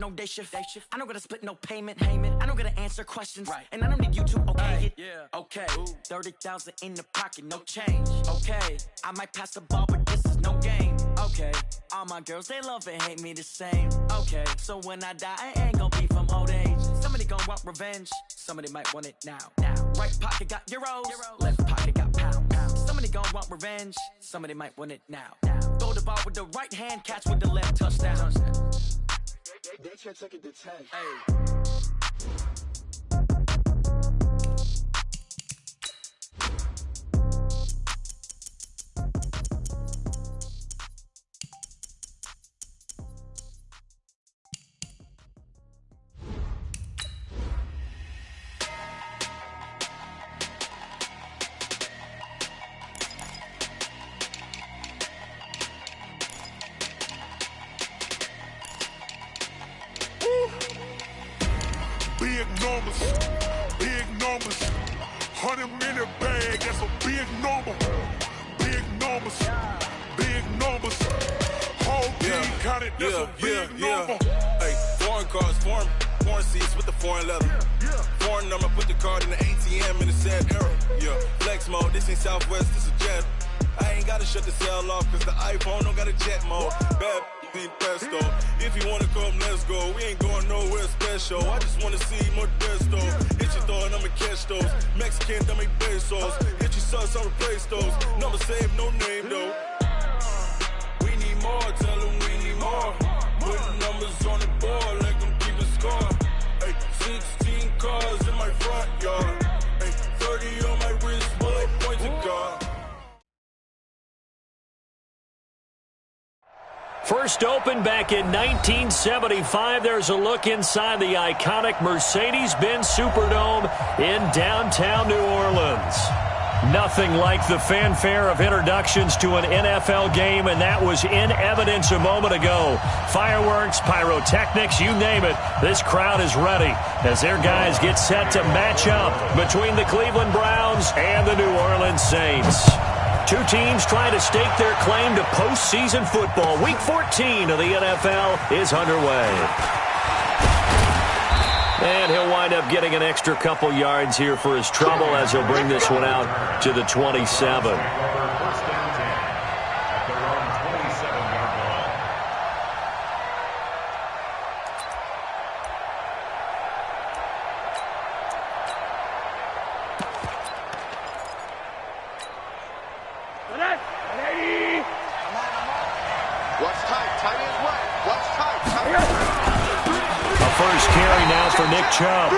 no day shift. I don't gotta split no payment. I don't gotta answer questions. And I don't need you to okay it. Okay, 30,000 in the pocket, no change. Okay, I might pass the ball, but this is no game. Okay, all my girls, they love and hate me the same. Okay, so when I die, I ain't gonna be from old age. Somebody gon' want revenge, somebody might want it now. Right pocket got euros, left pocket got pounds. Somebody gon' want revenge, somebody might want it now. Throw the ball with the right hand, catch with the left, touchdown. They can't take it to 10. Big numbers, 100-minute bag, that's a big number. Big numbers, whole team counted, that's a big number. Hey, foreign cars, foreign seats with the foreign leather. Foreign number, put the card in the ATM in the sad era. Flex mode, this ain't Southwest, this is Jet. I ain't gotta shut the cell off, cause the iPhone don't got a jet mode. Bad pesto. If you wanna come, let's go. We ain't going nowhere special. I just wanna see more desto. Hit your thought, I'ma catch those. Mexican, I'ma make pesos. Hit your sus, I'll replace those. Number save, no name though. We need more, tell them we need more. Put numbers on the board, let them keep a score. Hey, 16 cars in my front yard. Hey, 30 on my wrist, bullet pointed car. First opened back in 1975. There's a look inside the iconic Mercedes-Benz Superdome in downtown New Orleans. Nothing like the fanfare of introductions to an NFL game, and that was in evidence a moment ago. Fireworks, pyrotechnics, you name it. This crowd is ready as their guys get set to match up between the Cleveland Browns and the New Orleans Saints. Two teams trying to stake their claim to postseason football. Week 14 of the NFL is underway. And he'll wind up getting an extra couple yards here for his trouble as he'll bring this one out to the 27. First carry now for Nick Chubb.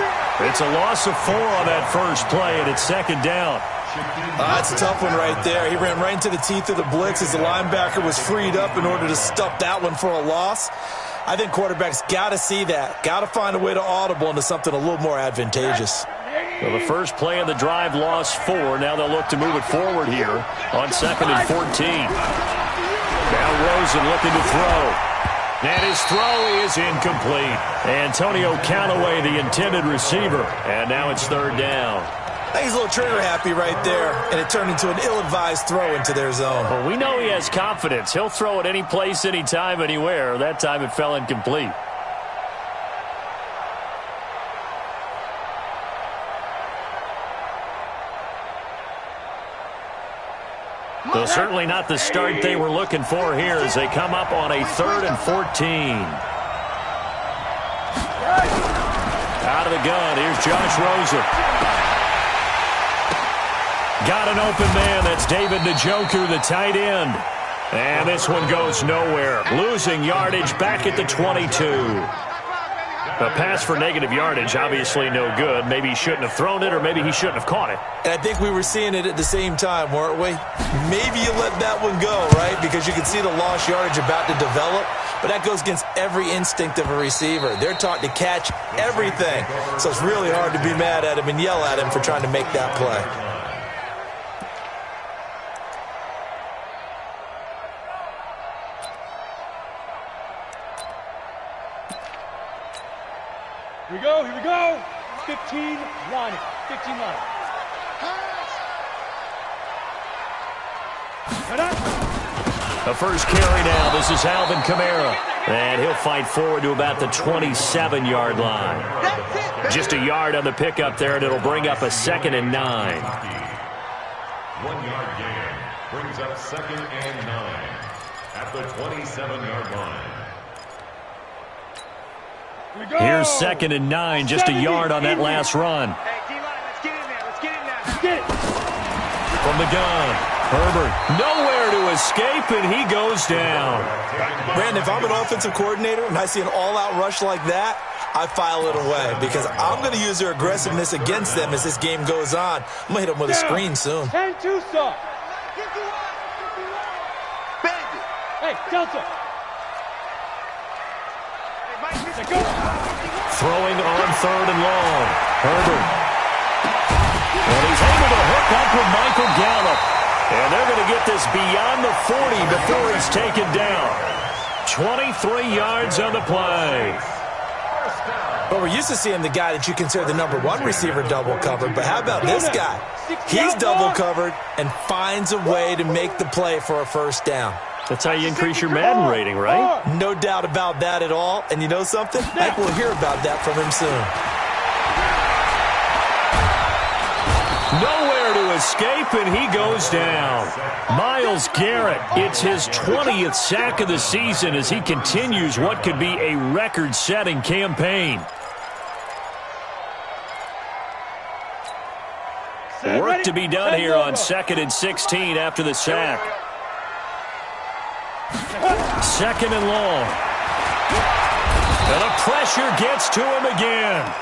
It's a loss of 4 on that first play, and it's second down. That's a tough one right there. He ran right into the teeth of the blitz as the linebacker was freed up in order to stop that one for a loss. I think quarterbacks got to see that. Got to find a way to audible into something a little more advantageous. Well, the first play of the drive lost 4. Now they'll look to move it forward here on 2nd and 14. Now Rosen looking to throw. And his throw is incomplete. Antonio Callaway, the intended receiver. And now it's 3rd down. I think he's a little trigger happy right there, and it turned into an ill-advised throw into their zone. Well, we know he has confidence. He'll throw it any place, anytime, anywhere. That time it fell incomplete. So certainly not the start they were looking for here as they come up on a 3rd and 14. Out of the gun, here's Josh Rosen. Got an open man, that's David Njoku, the tight end. And this one goes nowhere. Losing yardage back at the 22. A pass for negative yardage, obviously no good. Maybe he shouldn't have thrown it, or maybe he shouldn't have caught it. And I think we were seeing it at the same time, weren't we? Maybe you let that one go, right? Because you can see the lost yardage about to develop. But that goes against every instinct of a receiver. They're taught to catch everything. So it's really hard to be mad at him and yell at him for trying to make that play. Here we go. 15 line. 15 line. The first carry now. This is Alvin Kamara. And he'll fight forward to about the 27-yard line. Just a yard on the pickup there, and it'll bring up a 2nd and 9. 1-yard gain brings up 2nd and 9 at the 27-yard line. Here's 2nd and 9, just a yard on that last run. Hey, D-line, let's get in there. Let's get in there. Let's get it. From the gun, Herbert nowhere to escape, and he goes down. Brandon, if I'm an offensive coordinator and I see an all-out rush like that, I file it away because I'm going to use their aggressiveness against them as this game goes on. I'm going to hit them with a screen soon. 10-2 soft. Hey, Delta. Throwing on 3rd and long. Herbert. And he's able to hook up with Michael Gallup. And they're going to get this beyond the 40 before he's taken down. 23 yards on the play. Well, we're used to seeing the guy that you consider the #1 receiver double covered, but how about this guy? He's double covered and finds a way to make the play for a first down. That's how you increase your Madden rating, right? No doubt about that at all. And you know something? I think we'll hear about that from him soon. Nowhere to escape, and he goes down. Myles Garrett, it's his 20th sack of the season as he continues what could be a record-setting campaign. Work to be done here on 2nd and 16 after the sack. 2nd and long. And the pressure gets to him again.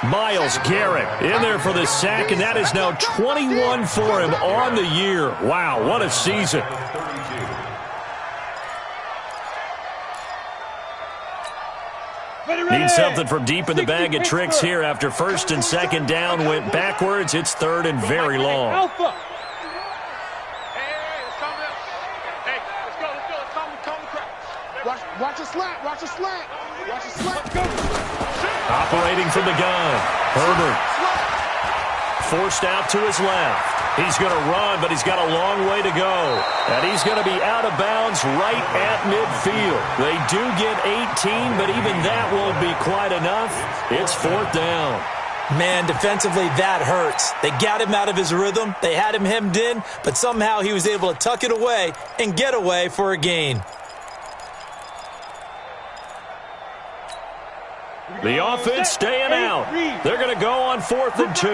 Myles Garrett in there for the sack, and that is now 21 for him on the year. Wow, what a season. Need something from deep in the bag of tricks here after 1st and 2nd down went backwards. It's 3rd and very long. Watch a slant. Watch a slant. Watch a slant. Operating from the gun. Herbert. Forced out to his left. He's going to run, but he's got a long way to go. And he's going to be out of bounds right at midfield. They do get 18, but even that won't be quite enough. It's 4th down. Man, defensively, that hurts. They got him out of his rhythm. They had him hemmed in, but somehow he was able to tuck it away and get away for a gain. The offense staying out. They're going to go on 4th and 2.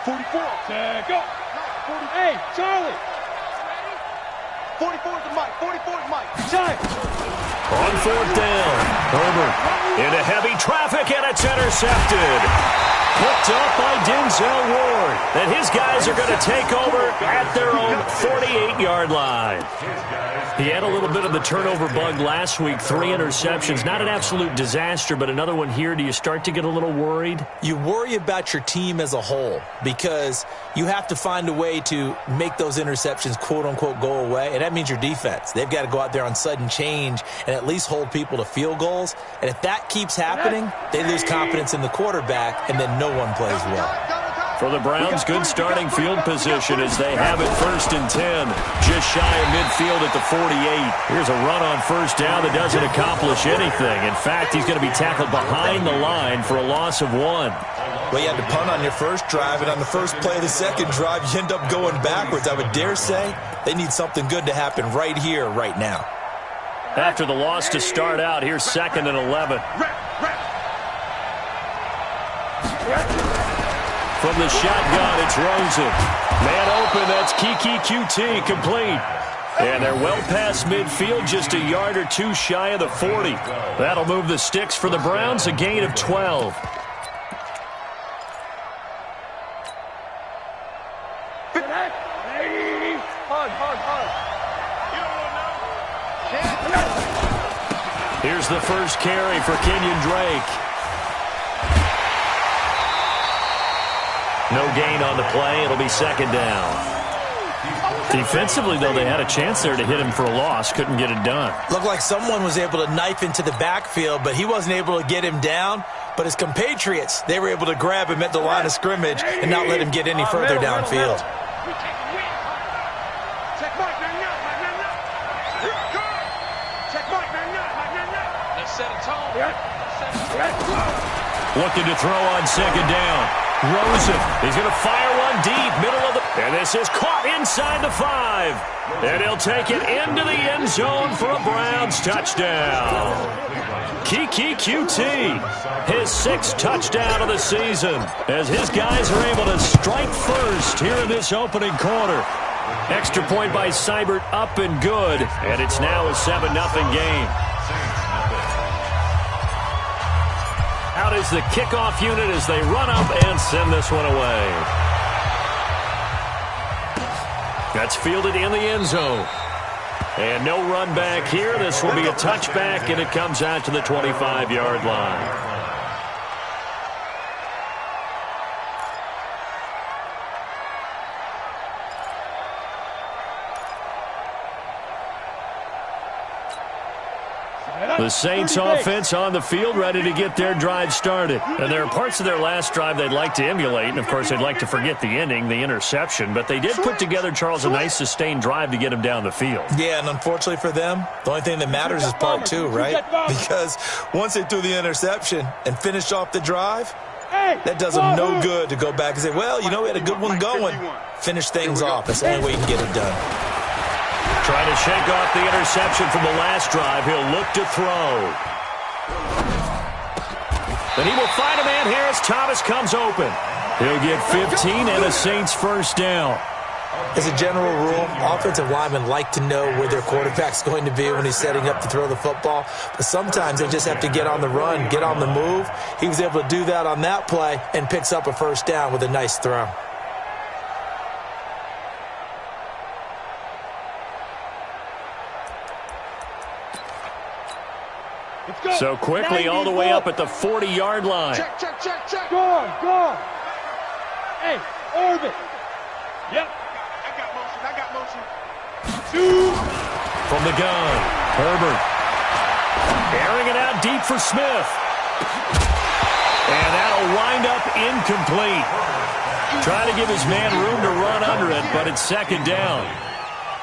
44. Go. Hey, Charlie. 44 to Mike. 44 to Mike. Time. On 4th down. Herbert into heavy traffic, and it's intercepted. Picked up by Denzel Ward. And his guys are going to take over at their own 48-yard line. He had a little bit of the turnover bug last week, 3 interceptions. Not an absolute disaster, but another one here. Do you start to get a little worried? You worry about your team as a whole because you have to find a way to make those interceptions, quote-unquote, go away, and that means your defense. They've got to go out there on sudden change and at least hold people to field goals. And if that keeps happening, they lose confidence in the quarterback, and then no one plays well. For the Browns, good starting field position as they have it 1st and 10. Just shy of midfield at the 48. Here's a run on 1st down that doesn't accomplish anything. In fact, he's going to be tackled behind the line for a loss of 1. Well, you had to punt on your first drive, and on the first play of the second drive, you end up going backwards. I would dare say they need something good to happen right here, right now. After the loss to start out, here's 2nd and 11. From the shotgun, it's Rosen. Man open, that's Kiki QT, complete. And they're well past midfield, just a yard or 2 shy of the 40. That'll move the sticks for the Browns, a gain of 12. Here's the first carry for Kenyon Drake. No gain on the play. It'll be 2nd down. Defensively, though, they had a chance there to hit him for a loss. Couldn't get it done. Looked like someone was able to knife into the backfield, but he wasn't able to get him down. But his compatriots, they were able to grab him at the line of scrimmage and not let him get any further downfield. Looking to throw on second down. Rosen, he's going to fire one deep, middle of the... And this is caught inside the 5. And he'll take it into the end zone for a Browns touchdown. Kiki QT, his 6th touchdown of the season, as his guys are able to strike first here in this opening quarter. Extra point by Seibert, up and good, and it's now a 7-0 game. Out is the kickoff unit as they run up and send this one away. That's fielded in the end zone. And no run back here. This will be a touchback, and it comes out to the 25-yard line. The Saints offense on the field, ready to get their drive started. And there are parts of their last drive they'd like to emulate, and of course they'd like to forget the ending, the interception. But they did put together, Charles, a nice sustained drive to get them down the field. Yeah, and unfortunately for them, the only thing that matters is part 2, right? Because once they threw the interception and finished off the drive, that does them no good to go back and say, well, you know, we had a good one going. Finish things off. That's the only way you can get it done. Trying to shake off the interception from the last drive. He'll look to throw. And he will find a man here as Thomas comes open. He'll get 15 and a Saints first down. As a general rule, offensive linemen like to know where their quarterback's going to be when he's setting up to throw the football. But sometimes they just have to get on the run, get on the move. He was able to do that on that play and picks up a first down with a nice throw. So quickly all the way up at the 40-yard line. Check. Go on. Hey, orbit. Yep. I got motion. 2. From the gun, Herbert. Airing it out deep for Smith. And that'll wind up incomplete. Trying to give his man room to run under it, but it's second down.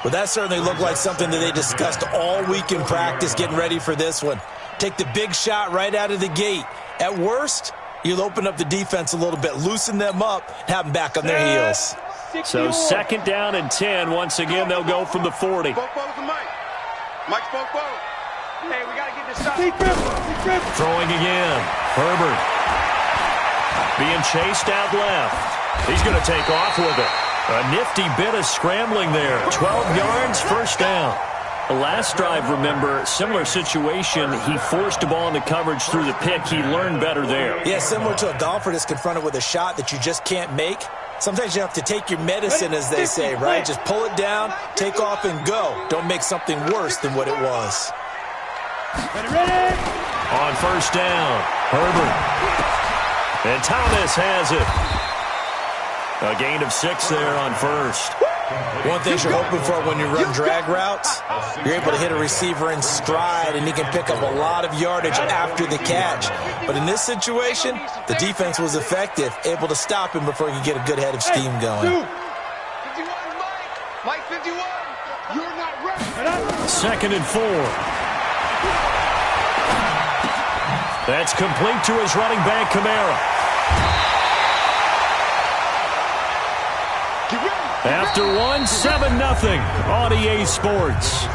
Well, that certainly looked like something that they discussed all week in practice getting ready for this one. Take the big shot right out of the gate. At worst, you'll open up the defense a little bit, loosen them up, have them back on their heels. So second down and 10. Once again, they'll go from the 40. Mike spoke. Hey, we got to get this stop. Throwing again. Herbert. Being chased out left. He's going to take off with it. A nifty bit of scrambling there. 12 yards, first down. The last drive, remember, similar situation. He forced a ball into coverage through the pick. He learned better there. Yeah, similar to a golfer that's confronted with a shot that you just can't make. Sometimes you have to take your medicine, as they say, right? Just pull it down, take off, and go. Don't make something worse than what it was. Ready. On first down, Herbert. And Thomas has it. A gain of 6 there on first. One thing you're hoping for when you run drag routes, you're able to hit a receiver in stride, and he can pick up a lot of yardage after the catch. But in this situation, the defense was effective, able to stop him before he could get a good head of steam going. 51, Mike 51. You're not ready. Second and 4. That's complete to his running back, Kamara. After 7-0 on EA Sports.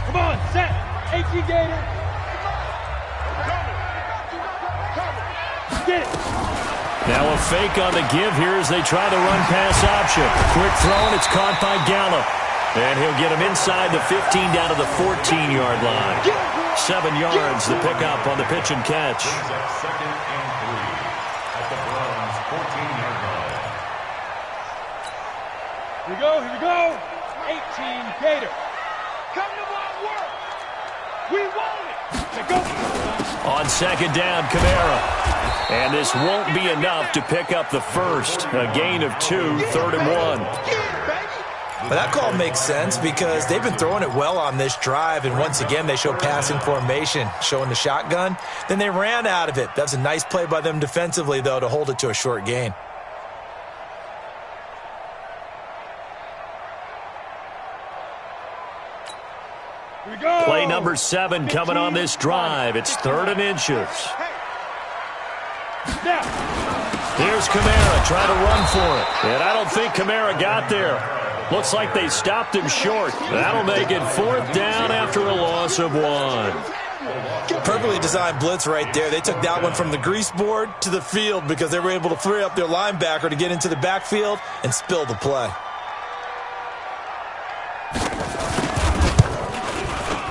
Come on, set. 18 Gator. Get it. Now a fake on the give here as they try the run pass option. Quick throw, and it's caught by Gallup. And he'll get him inside the 15 down to the 14-yard line. 7 yards, the pickup on the pitch and catch. Second and 3 at the Browns' 14-yard line. Here we go. 18 Gator. Come to my work. We want it. Go. On second down, Kamara. And this won't be enough to pick up the first. A gain of 2, 3rd and 1. But that call makes sense because they've been throwing it well on this drive, and once again they show passing formation, showing the shotgun. Then they ran out of it. That's a nice play by them defensively, though, to hold it to a short gain. Here we go. Play number 7 coming on this drive. It's 3rd and inches. Now. Here's Kamara trying to run for it. And I don't think Kamara got there. Looks like they stopped him short. That'll make it 4th down after a loss of 1. Perfectly designed blitz right there. They took that one from the grease board to the field because they were able to free up their linebacker to get into the backfield and spill the play.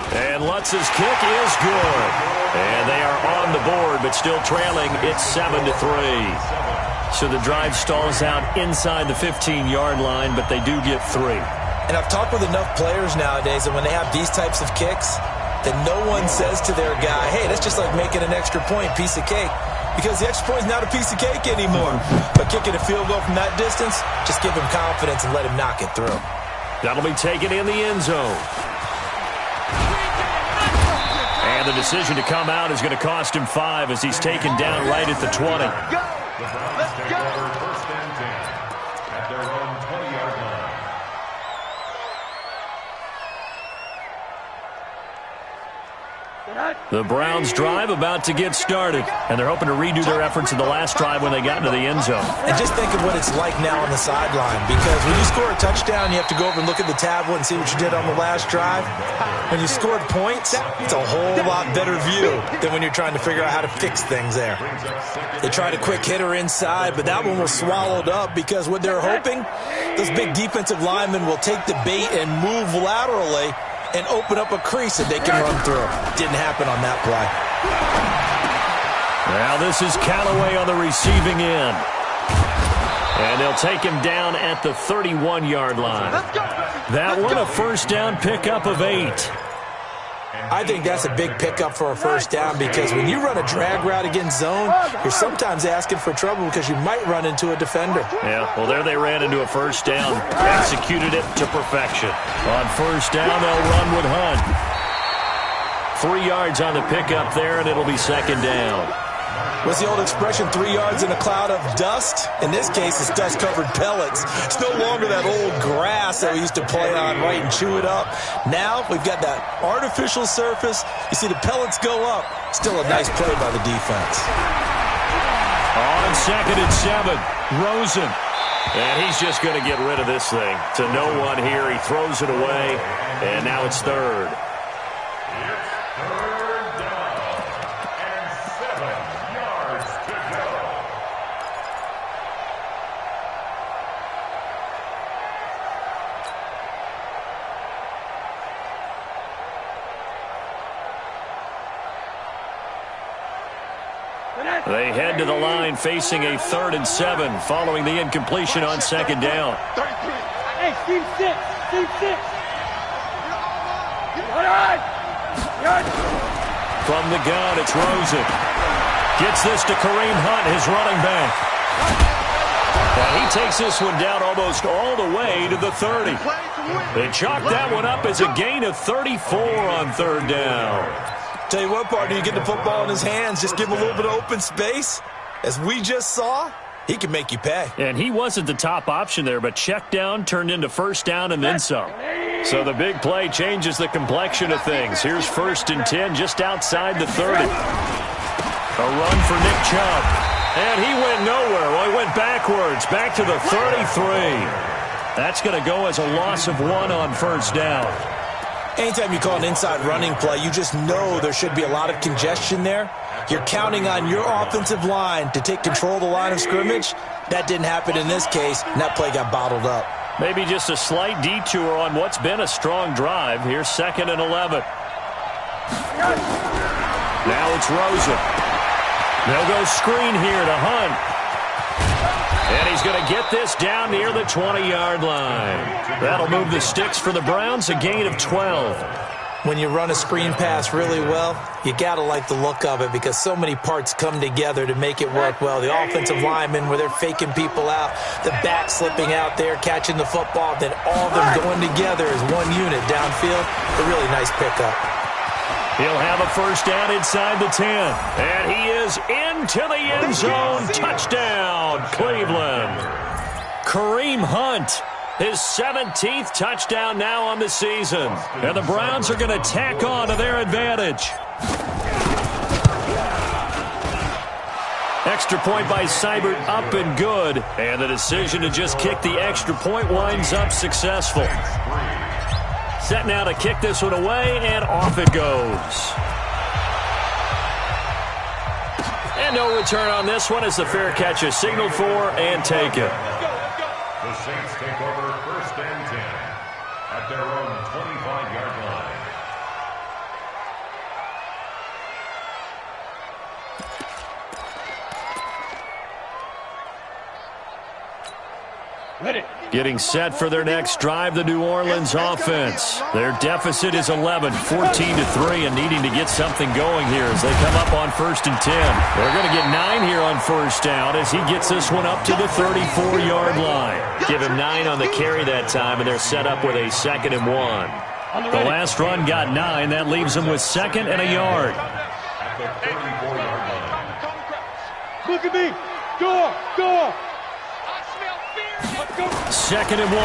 And Lutz's kick is good. And they are on the board, but still trailing. It's 7-3. So the drive stalls out inside the 15-yard line, but they do get 3. And I've talked with enough players nowadays that when they have these types of kicks, that no one says to their guy, hey, that's just like making an extra point, piece of cake. Because the extra point is not a piece of cake anymore. But kicking a field goal from that distance, just give him confidence and let him knock it through. That'll be taken in the end zone. And the decision to come out is going to cost him 5 as he's taken down right at the 20. The Browns take over 1st and 10 at their own 20-yard line. The Browns drive about to get started, and they're hoping to redo their efforts in the last drive when they got into the end zone. And just think of what it's like now on the sideline, because when you score a touchdown, you have to go over and look at the tablet and see what you did on the last drive. When you scored points, it's a whole lot better view than when you're trying to figure out how to fix things there. They tried a quick hitter inside, but that one was swallowed up because what they're hoping, those big defensive linemen will take the bait and move laterally and open up a crease that they can run through. Didn't happen on that play. Now this is Callaway on the receiving end. And they'll take him down at the 31-yard line. That one a 1st down pickup of 8. I think that's a big pickup for a 1st down because when you run a drag route against zone, you're sometimes asking for trouble because you might run into a defender. Yeah, well, there they ran into a 1st down. Executed it to perfection. On 1st down, they'll run with Hunt. 3 yards on the pickup there, and it'll be 2nd down. What's the old expression, 3 yards in a cloud of dust? In this case, it's dust-covered pellets. It's no longer that old grass that we used to play on, right, and chew it up. Now we've got that artificial surface. You see the pellets go up. Still a nice play by the defense. On 2nd and 7, Rosen. And he's just going to get rid of this thing. To no one here. He throws it away, and now it's 3rd. They head to the line facing a 3rd and 7 following the incompletion on 2nd down. Hey, Steve 6. Steve 6. From the gun, it's Rosen. Gets this to Kareem Hunt, his running back. And he takes this one down almost all the way to the 30. They chalk that one up as a gain of 34 on 3rd down. Tell you what, partner, you get the football in his hands, just give him a little bit of open space. As we just saw, he can make you pay. And he wasn't the top option there, but check down turned into 1st down and then some. So the big play changes the complexion of things. Here's 1st and 10 just outside the 30. A run for Nick Chubb. And he went nowhere. Well, he went backwards, back to the 33. That's going to go as a loss of 1 on 1st down. Anytime you call an inside running play, you just know there should be a lot of congestion there. You're counting on your offensive line to take control of the line of scrimmage. That didn't happen in this case, and that play got bottled up. Maybe just a slight detour on what's been a strong drive. Here's 2nd and 11. Now it's Rosen. They'll go screen here to Hunt. And he's going to get this down near the 20-yard line. That'll move the sticks for the Browns, a gain of 12. When you run a screen pass really well, you got to like the look of it because so many parts come together to make it work well. The offensive linemen, where they're faking people out, the back slipping out there, catching the football, then all of them going together as one unit downfield. A really nice pickup. He'll have a 1st down inside the 10. And he is into the end zone. Touchdown, Cleveland. Kareem Hunt His 17th touchdown now on the season. And the Browns are going to tack on to their advantage. Extra point by Seibert, up and good. And the decision to just kick the extra point winds up successful. Set now to kick this one away, and off it goes. And no return on this one as the fair catch is signaled for and taken. The Saints take over 1st and 10 at their own 25-yard line. Getting set for their next drive, the New Orleans offense. Their deficit is 11, 14-3, and needing to get something going here as they come up on 1st and 10. They're going to get 9 here on 1st down as he gets this one up to the 34-yard line. Give him 9 on the carry that time, and they're set up with a 2nd and 1. The last run got 9. That leaves them with 2nd and a yard. At the 34-yard line. Look at me. Go. 2nd and 1.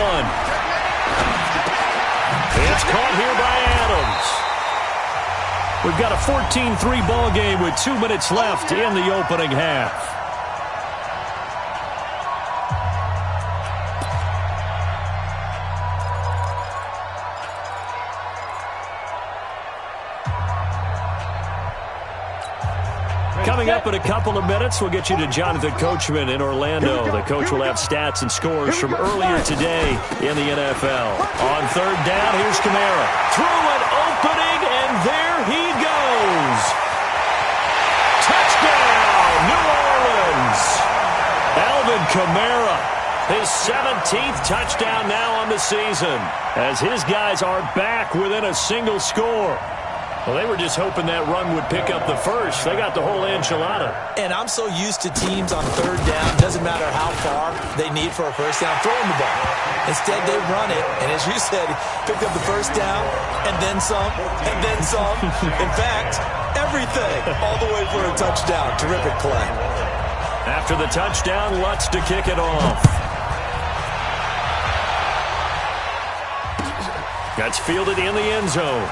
It's caught here by Adams. We've got a 14-3 ball game with 2 minutes left in the opening half. Coming up in a couple of minutes, we'll get you to Jonathan Coachman in Orlando. The coach will have stats and scores from earlier today in the NFL. On 3rd down, here's Kamara. Through an opening, and there he goes. Touchdown, New Orleans. Alvin Kamara, his 17th touchdown now on the season, as his guys are back within a single score. Well, they were just hoping that run would pick up the first. They got the whole enchilada. And I'm so used to teams on 3rd down, doesn't matter how far they need for a 1st down, throwing the ball. Instead, they run it, and as you said, picked up the 1st down, and then some, and then some. In fact, everything, all the way for a touchdown. Terrific play. After the touchdown, Lutz to kick it off. That's fielded in the end zone.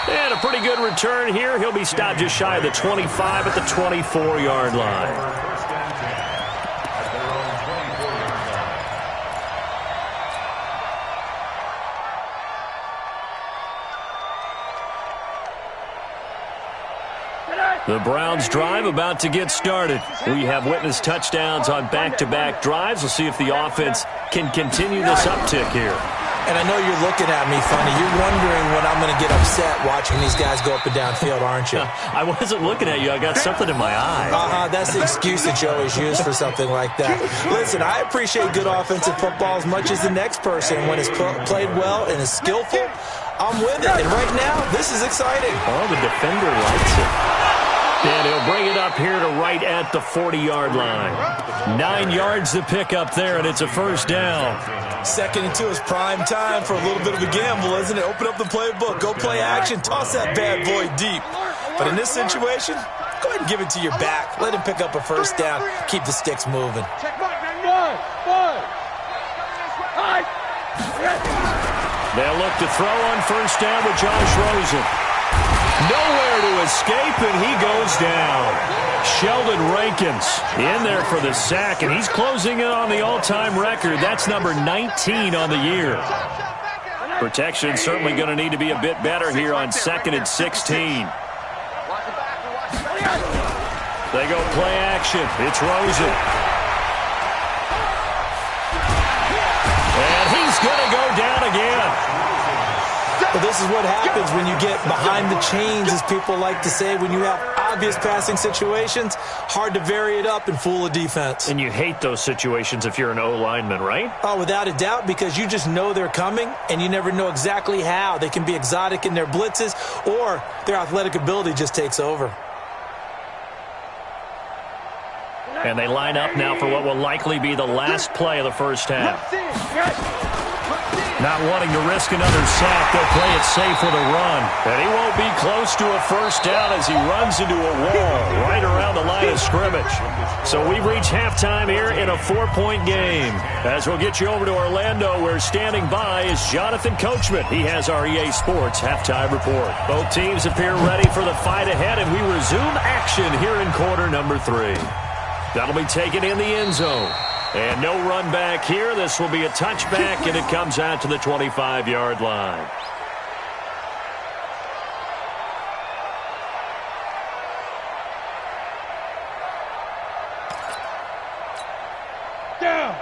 And a pretty good return here. He'll be stopped just shy of the 25 at the 24-yard line. The Browns drive about to get started. We have witnessed touchdowns on back-to-back drives. We'll see if the offense can continue this uptick here. And I know you're looking at me funny. You're wondering when I'm going to get upset watching these guys go up and down field, aren't you? I wasn't looking at you. I got something in my eye. That's the excuse that you always use for something like that. Listen, I appreciate good offensive football as much as the next person. When it's played well and is skillful, I'm with it. And right now, this is exciting. Oh, the defender likes it. And he'll bring it up here to right at the 40-yard line. 9 yards to pick up there, and it's a 1st down. 2nd and 2 is prime time for a little bit of a gamble, isn't it? Open up the playbook, go play action, toss that bad boy deep. But in this situation, go ahead and give it to your back. Let him pick up a 1st down, keep the sticks moving. They'll look to throw on 1st down with Josh Rosen. Nowhere to escape, and he goes down. Sheldon Rankins in there for the sack, and he's closing in on the all-time record. That's number 19 on the year. Protection certainly going to need to be a bit better here on 2nd and 16. They go play action. It's Rosen. And he's going to go down again. But this is what happens when you get behind the chains, as people like to say. When you have obvious passing situations, hard to vary it up and fool a defense. And you hate those situations if you're an O-lineman, right? Oh, without a doubt, because you just know they're coming, and you never know exactly how. They can be exotic in their blitzes, or their athletic ability just takes over. And they line up now for what will likely be the last play of the 1st half. Not wanting to risk another sack, they'll play it safe with a run. And he won't be close to a first down as he runs into a wall right around the line of scrimmage. So we've reached halftime here in a 4-point game. As we'll get you over to Orlando, where standing by is Jonathan Coachman. He has our EA Sports halftime report. Both teams appear ready for the fight ahead, and we resume action here in quarter number 3. That'll be taken in the end zone. And no run back here. This will be a touchback, and it comes out to the 25-yard line.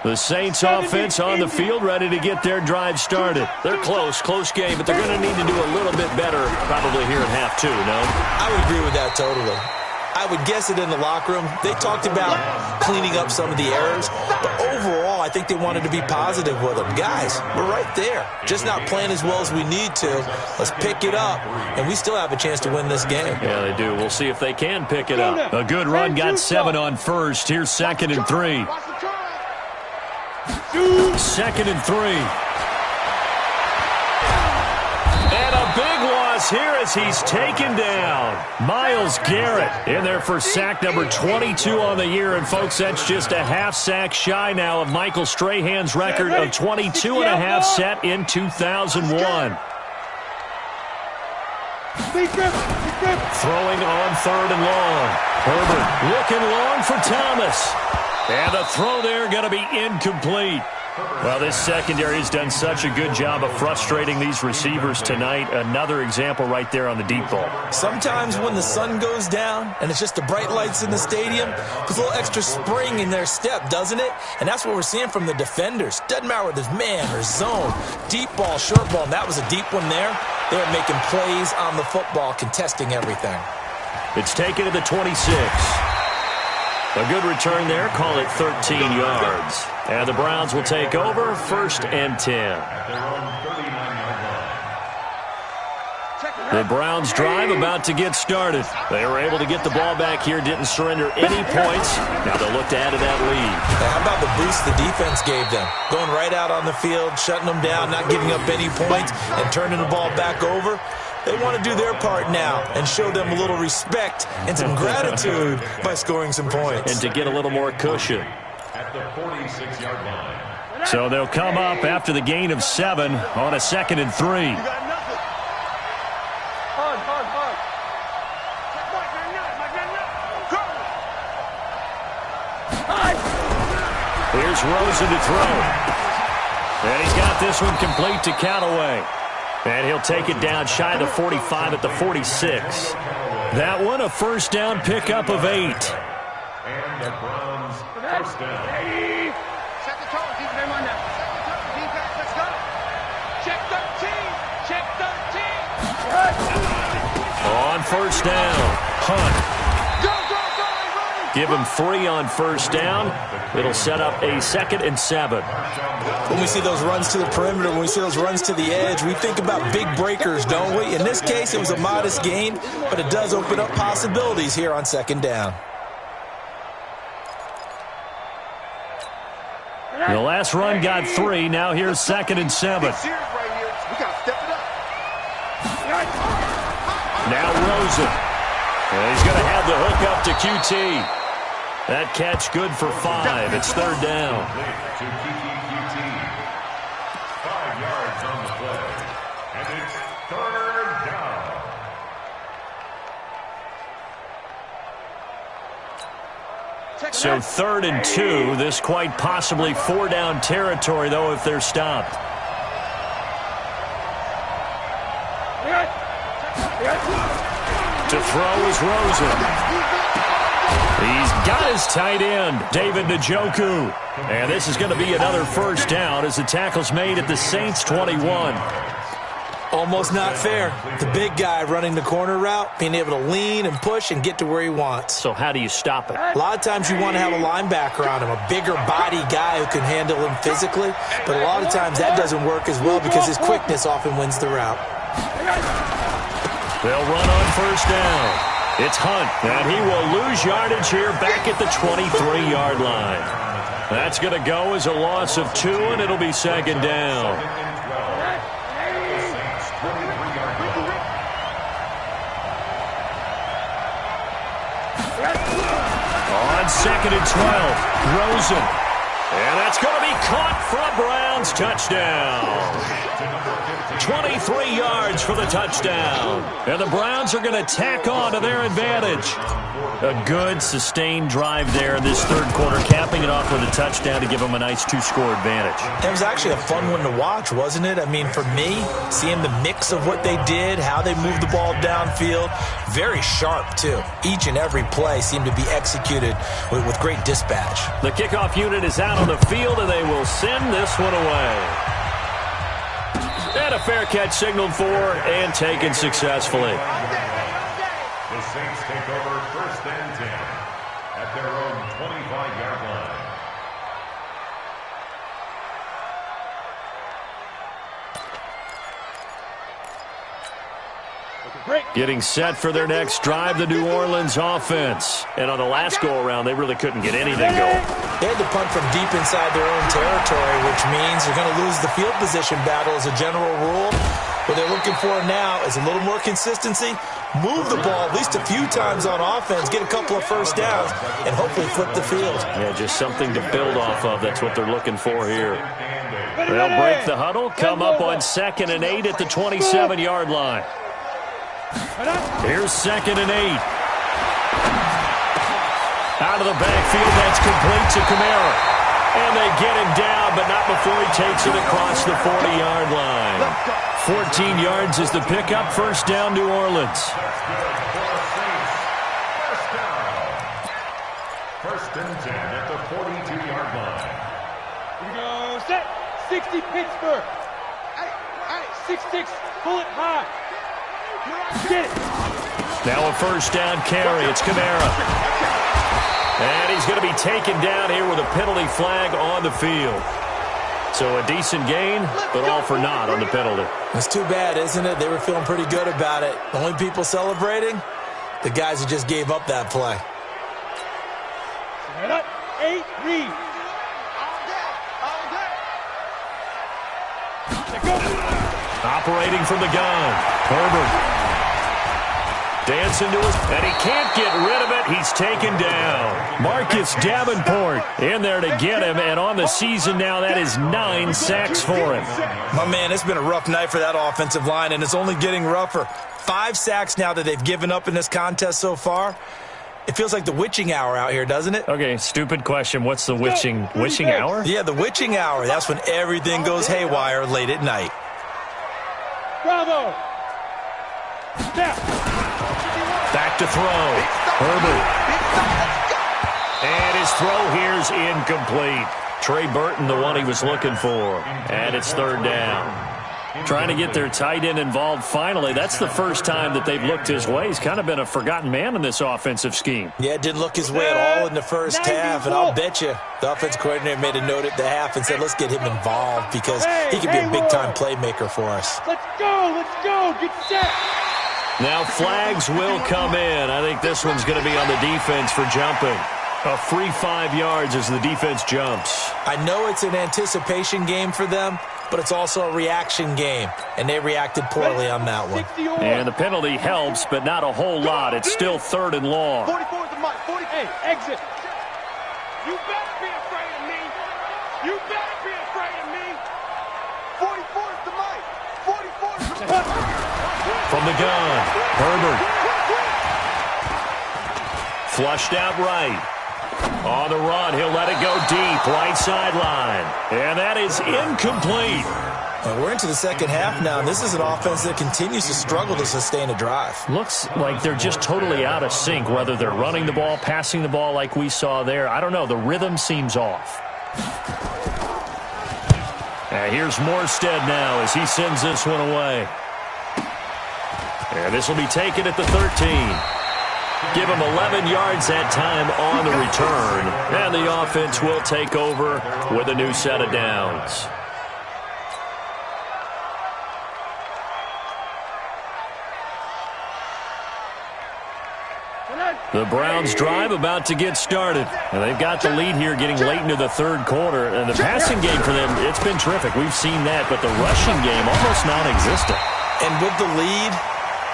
The Saints offense on the field, ready to get their drive started. They're close game, but they're going to need to do a little bit better probably here in half 2, no? I would agree with that totally. I would guess it in the locker room. They talked about cleaning up some of the errors, but overall, I think they wanted to be positive with them. Guys, we're right there. Just not playing as well as we need to. Let's pick it up, and we still have a chance to win this game. Yeah, they do. We'll see if they can pick it up. A good run, got 7 on first. Here's 2nd and 3. 2nd and 3. And a big loss here as he's taken down. Myles Garrett in there for sack number 22 on the year. And, folks, that's just a half sack shy now of Michael Strahan's record of 22 and a half set in 2001. Throwing on 3rd and long. Herbert looking long for Thomas. And the throw there going to be incomplete. Well, this secondary has done such a good job of frustrating these receivers tonight. Another example right there on the deep ball. Sometimes when the sun goes down and it's just the bright lights in the stadium, there's a little extra spring in their step, doesn't it? And that's what we're seeing from the defenders. Doesn't matter whether it's man or zone, deep ball, short ball, and that was a deep one there. They're making plays on the football, contesting everything. It's taken to the 26. A good return there. Call it 13 yards. And the Browns will take over 1st and 10. The Browns drive about to get started. They were able to get the ball back here, didn't surrender any points. Now they'll look to add to that lead. How about the boost the defense gave them? Going right out on the field, shutting them down, not giving up any points, and turning the ball back over. They want to do their part now and show them a little respect and some gratitude by scoring some points. And to get a little more cushion. At the 46-yard line. So they'll come up after the gain of 7 on a 2nd and 3. Here's Rosen to throw. And he's got this one complete to Callaway. And he'll take it down shy of the 45 at the 46. That one a first down pickup of 8. And the Browns first down. Set the tone, keep them on that. Set the tone, defense, let's go. Check 13, check 13. On first down, Hunt. Give him 3 on first down. It'll set up a 2nd and 7. When we see those runs to the perimeter, when we see those runs to the edge, we think about big breakers, don't we? In this case, it was a modest gain, but it does open up possibilities here on 2nd down. The last run got 3. Now here's 2nd and 7. Now Rosen. And he's going to have the hook up to QT. That catch good for 5. It's 3rd down. 5 yards on the play. And it's 3rd down. So 3rd and 2. This quite possibly 4-down territory, though, if they're stopped. To throw is Rosen. He's got his tight end, David Njoku. And this is going to be another first down as the tackle's made at the Saints' 21. Almost not fair. The big guy running the corner route, being able to lean and push and get to where he wants. So how do you stop it? A lot of times you want to have a linebacker on him, a bigger body guy who can handle him physically. But a lot of times that doesn't work as well because his quickness often wins the route. They'll run on first down. It's Hunt, and he will lose yardage here back at the 23-yard line. That's going to go as a loss of 2, and it'll be 2nd down. 23-yard line. On 2nd and 12, Rosen. And that's going to be caught for a Browns touchdown. 23 yards for the touchdown. And the Browns are going to tack on to their advantage. A good, sustained drive there in this third quarter, capping it off with a touchdown to give them a nice 2-score advantage. It was actually a fun one to watch, wasn't it? I mean, for me, seeing the mix of what they did, how they moved the ball downfield, very sharp, too. Each and every play seemed to be executed with great dispatch. The kickoff unit is out on the field, and they will send this one away. And a fair catch signaled for and taken successfully. The Saints take over 1st and 10 at their own 25-yard line. Getting set for their next drive, the New Orleans offense. And on the last go-around, they really couldn't get anything going. They had to punt from deep inside their own territory, which means they're going to lose the field position battle as a general rule. What they're looking for now is a little more consistency, move the ball at least a few times on offense, get a couple of first downs, and hopefully flip the field. Yeah, just something to build off of. That's what they're looking for here. They'll break the huddle, come up on 2nd and 8 at the 27-yard line. Here's 2nd and 8. Out of the backfield, that's complete to Kamara. And they get him down, but not before he takes it across the 40-yard line. 14 yards is the pickup. First down, New Orleans. First and 10 at the 42-yard line. Here we go. Set. 60 Pittsburgh. Hey, 6-6. Pull it high. Get it. Now a first down carry. It's Kamara. And he's going to be taken down here with a penalty flag on the field. So a decent gain, but all for naught on the penalty. It's too bad, isn't it? They were feeling pretty good about it. The only people celebrating, the guys who just gave up that play. Set up. 8, read. Operating from the gun. Herbert. Dancing to his, and he can't get rid of it. He's taken down. Marcus Davenport in there to get him, and on the season now, that is 9 sacks for him. My man, it's been a rough night for that offensive line, and it's only getting rougher. 5 sacks now that they've given up in this contest so far. It feels like the witching hour out here, doesn't it? Okay, stupid question. What's the witching hour? Yeah, the witching hour. That's when everything goes haywire late at night. Bravo. Step. Back to throw. Herbert. And his throw here's incomplete. Trey Burton, the one he was looking for. And it's 3rd down. Trying to get their tight end involved finally. That's the first time that they've looked his way. He's kind of been a forgotten man in this offensive scheme. Yeah, it didn't look his way at all in the first half. And I'll bet you the offense coordinator made a note at the half and said, let's get him involved because he can be a big-time playmaker for us. Let's go, get set. Now flags will come in. I think this one's going to be on the defense for jumping. A free 5 yards as the defense jumps. I know it's an anticipation game for them, but it's also a reaction game, and they reacted poorly on that one. And the penalty helps, but not a whole lot. It's still 3rd and long. 44 is the mic. 48, exit. You better be afraid of me. You better be afraid of me. 44 is the mic. 44 is the mic. From the gun, Herbert. Flushed out right. On the run, he'll let it go deep, right sideline. And that is incomplete. We're into the second half now, and this is an offense that continues to struggle to sustain a drive. Looks like they're just totally out of sync, whether they're running the ball, passing the ball like we saw there. I don't know. The rhythm seems off. And here's Morstead now as he sends this one away. And this will be taken at the 13. Give him 11 yards that time on the return. And the offense will take over with a new set of downs. The Browns drive about to get started. And they've got the lead here getting late into the third quarter. And the passing game for them, it's been terrific. We've seen that, but the rushing game almost non-existent. And with the lead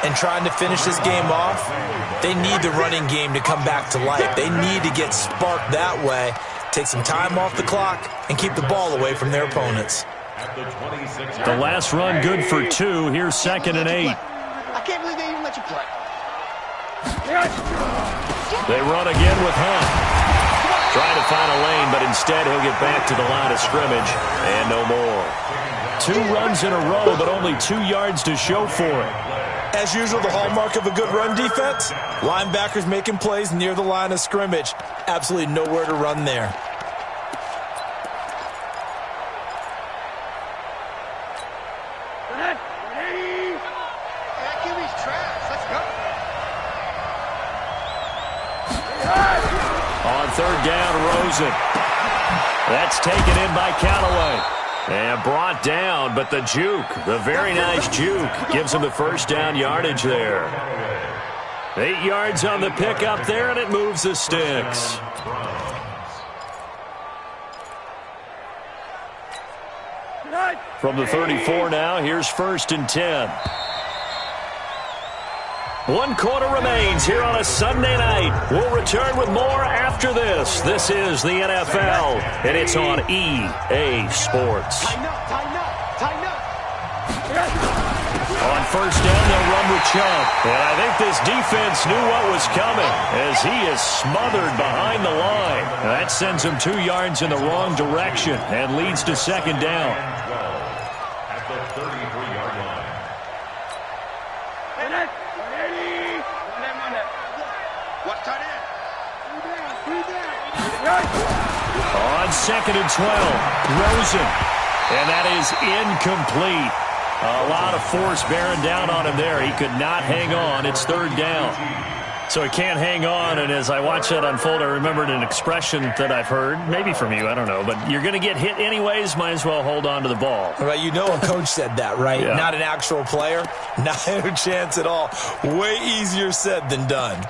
and trying to finish this game off, they need the running game to come back to life. They need to get sparked that way, take some time off the clock, and keep the ball away from their opponents. The last run good for 2. Here's 2nd and 8. I can't believe they even let you play. They run again with Hunt. Trying to find a lane, but instead he'll get back to the line of scrimmage. And no more. 2 runs in a row, but only 2 yards to show for it. As usual, the hallmark of a good run defense, linebackers making plays near the line of scrimmage. Absolutely nowhere to run there. On 3rd down, Rosen. That's taken in by Callaway. And brought down, but the juke, the very nice juke, gives him the 1st down yardage there. 8 yards on the pickup there, and it moves the sticks. From the 34 now, here's 1st and 10. 1 quarter remains here on a Sunday night. We'll return with more after this. This is the NFL, and it's on EA Sports. Tighten up, tighten up, tighten up. On 1st down, they'll run with Chubb. And I think this defense knew what was coming as he is smothered behind the line. That sends him 2 yards in the wrong direction and leads to 2nd down. At the 33-yard line. Watch tight end. On 2nd and 12, Rosen. And that is incomplete. A lot of force bearing down on him there. He could not hang on. It's 3rd down. So he can't hang on, and as I watch that unfold, I remembered an expression that I've heard, maybe from you, I don't know, but you're going to get hit anyways, might as well hold on to the ball. Right, you know a coach said that, right? Yeah. Not an actual player. Not a chance at all. Way easier said than done.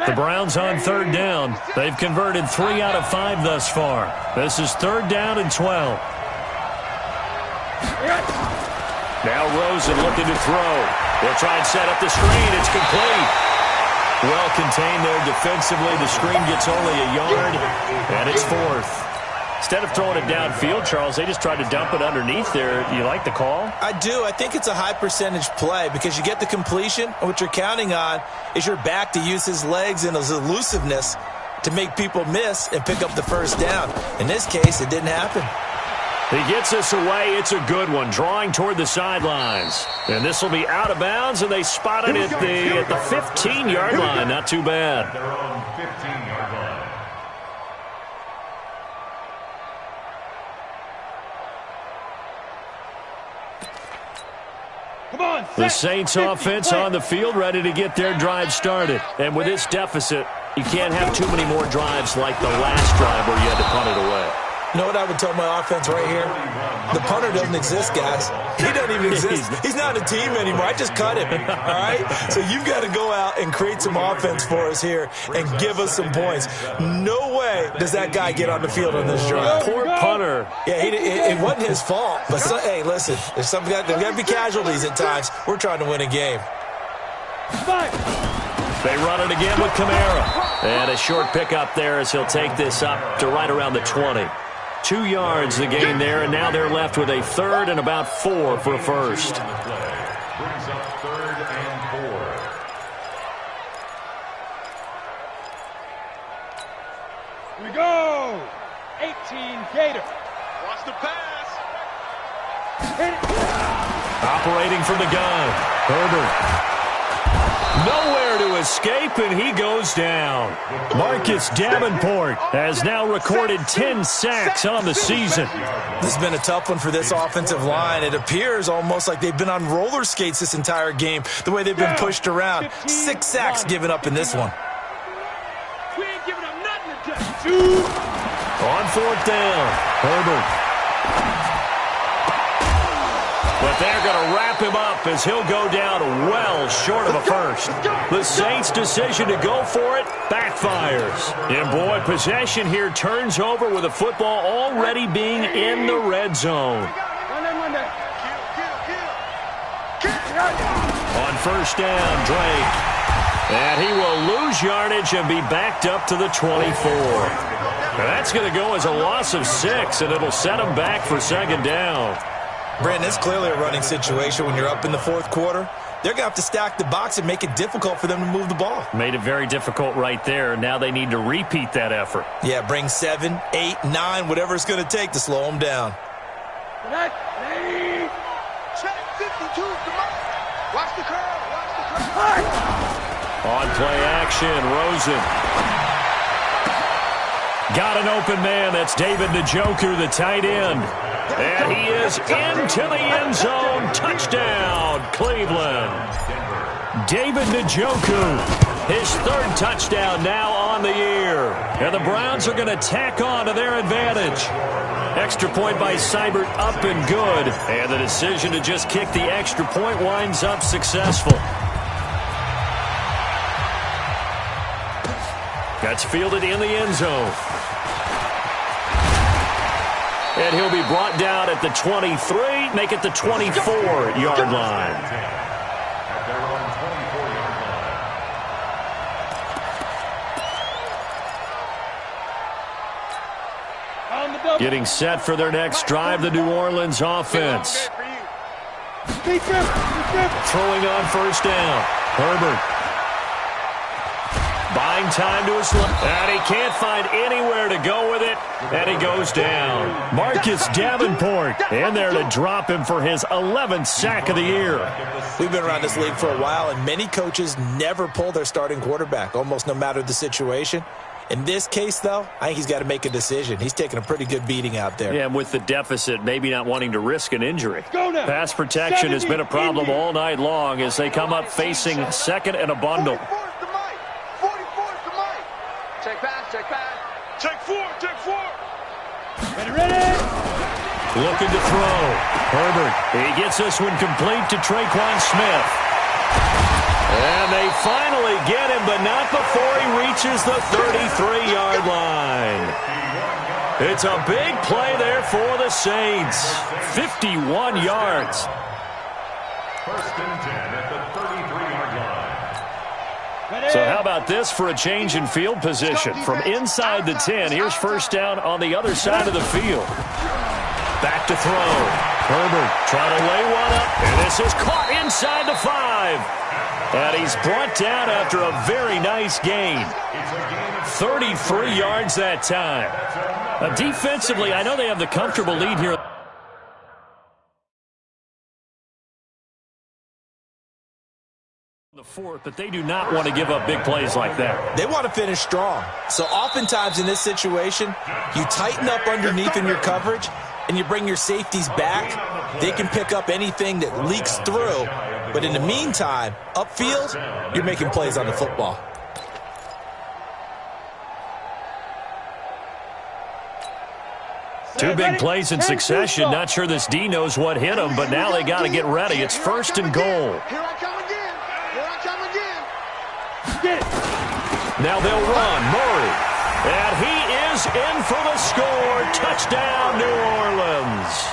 The Browns on 3rd down. They've converted 3 out of 5 thus far. This is 3rd down and 12. Now Rosen looking to throw. They'll try and set up the screen. It's complete. Well contained there defensively. The screen gets only a yard, and it's 4th. Instead of throwing it downfield, Charles, they just tried to dump it underneath there. Do you like the call? I do. I think it's a high-percentage play because you get the completion, and what you're counting on is your back to use his legs and his elusiveness to make people miss and pick up the 1st down. In this case, it didn't happen. He gets us away. It's a good one, drawing toward the sidelines. And this will be out of bounds, and they spot it at the 15-yard line. Not too bad. Their own 15-yard line. The Saints offense on the field, ready to get their drive started. And with this deficit, you can't have too many more drives like the last drive where you had to punt it away. You know what I would tell my offense right here? The punter doesn't exist, guys. He doesn't even exist. He's not a team anymore. I just cut him, all right? So you've got to go out and create some offense for us here and give us some points. No way does that guy get on the field on this drive. Poor punter. Yeah, it wasn't his fault. But, hey, listen, there's got to be casualties at times. We're trying to win a game. They run it again with Kamara. And a short pickup there as he'll take this up to right around the 20. 2 yards the gain there, and now they're left with a 3rd and about 4 for a 1st. Brings up 3rd and 4. Here we go. 18 Gator. Watch the pass. Operating from the gun, Herbert. Nowhere to escape, and he goes down. Marcus Davenport has now recorded 10 sacks on the season. This has been a tough one for this offensive line. It appears almost like they've been on roller skates this entire game, the way they've been pushed around. 6 sacks given up in this one. We ain't giving up nothing today. On 4th down, Herbert. But they're going to wrap him up as he'll go down well short of a 1st. The Saints' decision to go for it backfires. And, boy, possession here turns over with the football already being in the red zone. On first down, Drake. And he will lose yardage and be backed up to the 24. Now that's going to go as a loss of 6, and it'll set him back for second down. Brandon, it's clearly a running situation when you're up in the fourth quarter. They're going to have to stack the box and make it difficult for them to move the ball. Made it very difficult right there. Now they need to repeat that effort. Yeah, bring 7, 8, 9, whatever it's going to take to slow them down. Check 52's the mark. Watch the curl. On play action, Rosen. Got an open man. That's David Njoku, the tight end. And he is into the end zone. Touchdown, Cleveland. David Njoku, his third touchdown now on the year. And the Browns are going to tack on to their advantage. Extra point by Seibert up and good. And the decision to just kick the extra point winds up successful. That's fielded in the end zone. And he'll be brought down at the 23, make it the 24-yard line. At their own 24-yard line. Getting set for their next drive, the New Orleans offense. Throwing on first down. Herbert. Buying time to his left. And he can't find anywhere to go with it. And he goes down. Marcus Davenport in there to drop him for his 11th sack of the year. We've been around this league for a while, and many coaches never pull their starting quarterback, almost no matter the situation. In this case, though, I think he's got to make a decision. He's taking a pretty good beating out there. Yeah, and with the deficit, maybe not wanting to risk an injury. Pass protection has been a problem all night long as they come up facing second and a bundle. Ready. Looking to throw. Herbert, he gets this one complete to Traquan Smith. And they finally get him, but not before he reaches the 33-yard line. It's a big play there for the Saints. 51 yards. First and 10 at the 33-yard line. So how about this for a change in field position? From inside the 10, here's first down on the other side of the field. Back to throw. Herbert trying to lay one up, and this is caught inside the 5. And he's brought down after a very nice gain. 33 yards that time. Defensively, I know they have the comfortable lead here. The fourth, but they do not want to give up big plays like that. They want to finish strong. So oftentimes in this situation, you tighten up underneath in your coverage and you bring your safeties back. They can pick up anything that leaks through. But in the meantime, upfield, you're making plays on the football. Two big plays in succession. Not sure this D knows what hit him, but now they got to get ready. It's first and goal. Here I come again. Now they'll run. Murray. And he is in for the score. Touchdown, New Orleans.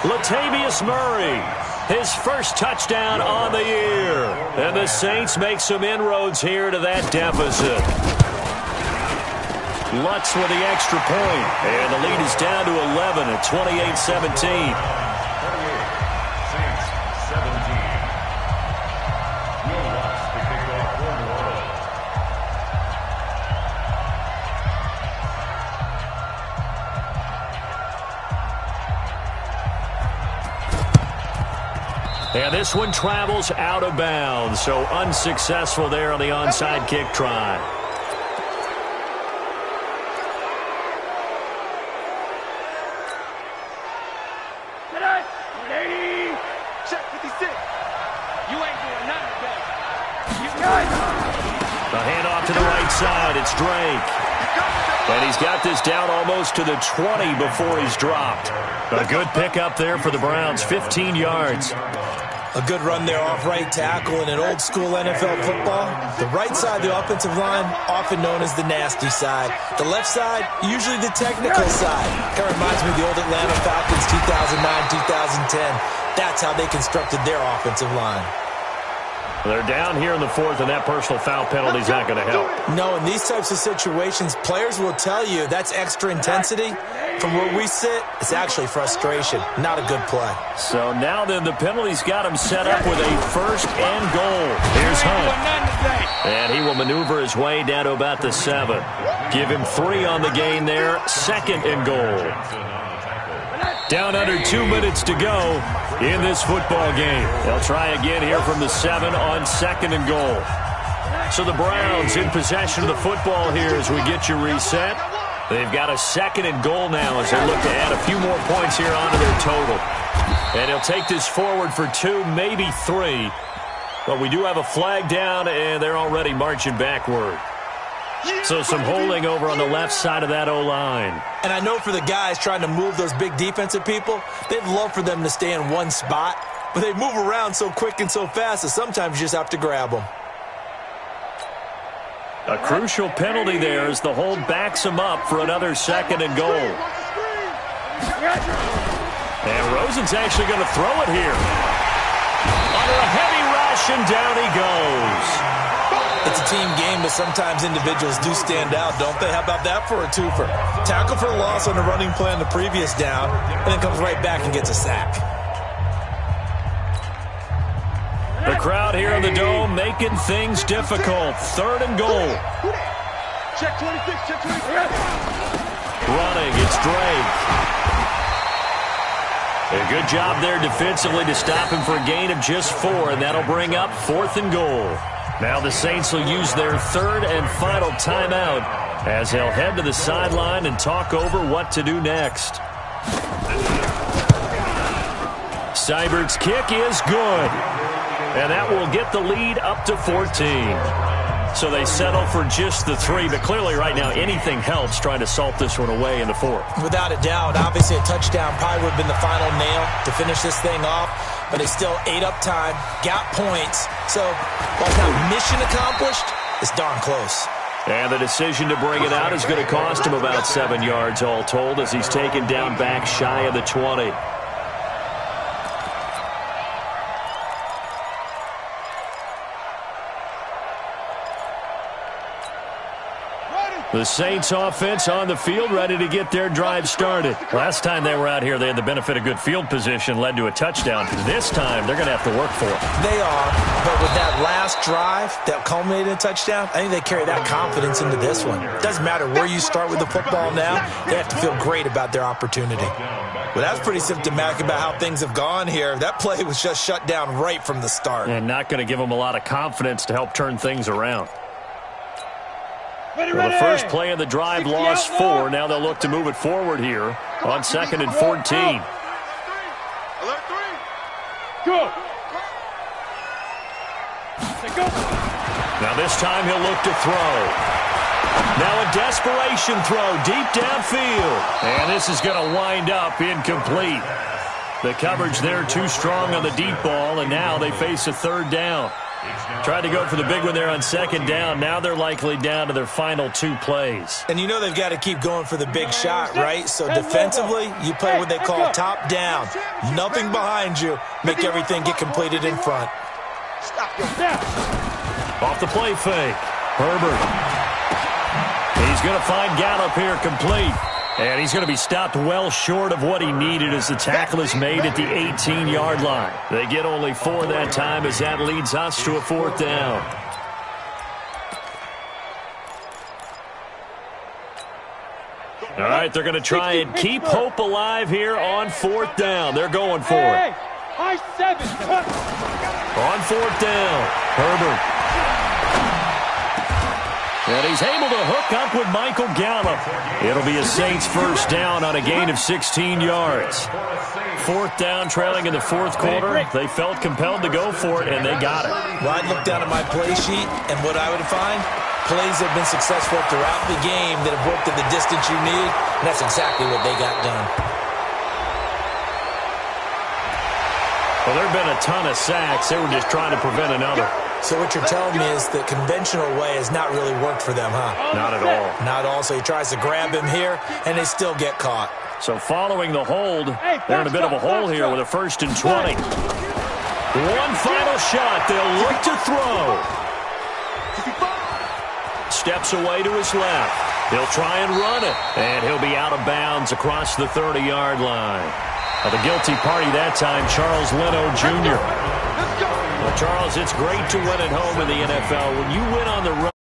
Latavius Murray, his first touchdown on the year. And the Saints make some inroads here to that deficit. Lutz with the extra point. And the lead is down to 11 at 28-17. And this one travels out of bounds, so unsuccessful there on the onside kick try. Check 56. You ain't doing nothing today. The handoff to the right side. It's Drake. And he's got this down almost to the 20 before he's dropped. A good pickup there for the Browns, 15 yards. A good run there off right tackle in an old-school NFL football. The right side of the offensive line, often known as the nasty side. The left side, usually the technical side. Kind of reminds me of the old Atlanta Falcons 2009-2010. That's how they constructed their offensive line. They're down here in the fourth, and that personal foul penalty is not going to help. No, in these types of situations, players will tell you that's extra intensity. From where we sit, it's actually frustration. Not a good play. So now then, the penalty's got him set up with a first and goal. Here's Hunt. And he will maneuver his way down to about the 7. Give him 3 on the gain there. Second and goal. Down under 2 minutes to go in this football game. They'll try again here from the 7 on second and goal. So the Browns in possession of the football here as we get you reset. They've got a second and goal now as they look to add a few more points here onto their total. And he'll take this forward for 2, maybe 3. But we do have a flag down, and they're already marching backward. So some holding over on the left side of that O-line. And I know for the guys trying to move those big defensive people, they'd love for them to stay in one spot. But they move around so quick and so fast that sometimes you just have to grab them. A crucial penalty there as the hold backs him up for another second and goal. And Rosen's actually going to throw it here. Under a heavy rush, and down he goes. It's a team game, but sometimes individuals do stand out, don't they? How about that for a twofer? Tackle for loss on the running play on the previous down, and then comes right back and gets a sack. The crowd here in the Dome making things difficult. Third and goal. Check 26, check 26. Running, it's Drake. A good job there defensively to stop him for a gain of just 4, and that'll bring up 4th and goal. Now the Saints will use their third and final timeout as they'll head to the sideline and talk over what to do next. Seibert's kick is good. And that will get the lead up to 14. So they settle for just the 3. But clearly right now anything helps trying to salt this one away in the 4th. Without a doubt. Obviously a touchdown probably would have been the final nail to finish this thing off. But they still ate up time, got points. So while it's not mission accomplished, it's darn close. And the decision to bring it out is going to cost him about 7 yards all told as he's taken down back shy of the 20. The Saints offense on the field, ready to get their drive started. Last time they were out here, they had the benefit of good field position, led to a touchdown. This time, they're going to have to work for it. They are, but with that last drive that culminated in a touchdown, I think they carry that confidence into this one. It doesn't matter where you start with the football now, they have to feel great about their opportunity. Well, that's pretty symptomatic about how things have gone here. That play was just shut down right from the start. And not going to give them a lot of confidence to help turn things around. Well, the first play of the drive lost 4. Now they'll look to move it forward here on second and 14. Alert 3. Go. Now this time he'll look to throw. Now a desperation throw deep downfield. And this is going to wind up incomplete. The coverage there too strong on the deep ball, and now they face a third down. Tried to go for the big one there on second down. Now they're likely down to their final 2 plays. And you know they've got to keep going for the big shot, right? So defensively, you play what they call top down. Nothing behind you. Make everything get completed in front. Off the play fake. Herbert. He's going to find Gallup here complete. And he's going to be stopped well short of what he needed as the tackle is made at the 18-yard line. They get only 4 that time as that leads us to a 4th down. All right, they're going to try and keep hope alive here on 4th down. They're going for it. On 4th down, Herbert. And he's able to hook up with Michael Gallup. It'll be a Saints first down on a gain of 16 yards. 4th down, trailing in the 4th quarter. They felt compelled to go for it, and they got it. Well, I'd look down at my play sheet, and what I would find, plays have been successful throughout the game that have worked at the distance you need, and that's exactly what they got done. Well, there have been a ton of sacks. They were just trying to prevent another. So what you're telling me is the conventional way has not really worked for them, huh? Not at all. Not at all. So he tries to grab him here, and they still get caught. So following the hold, they're in a bit of a hole here with a 1st and 20. One final shot. They'll look to throw. Steps away to his left. He'll try and run it, and he'll be out of bounds across the 30-yard line. Now, the guilty party that time, Charles Leno Jr. Well, Charles, it's great to win at home in the NFL. When you win on the road,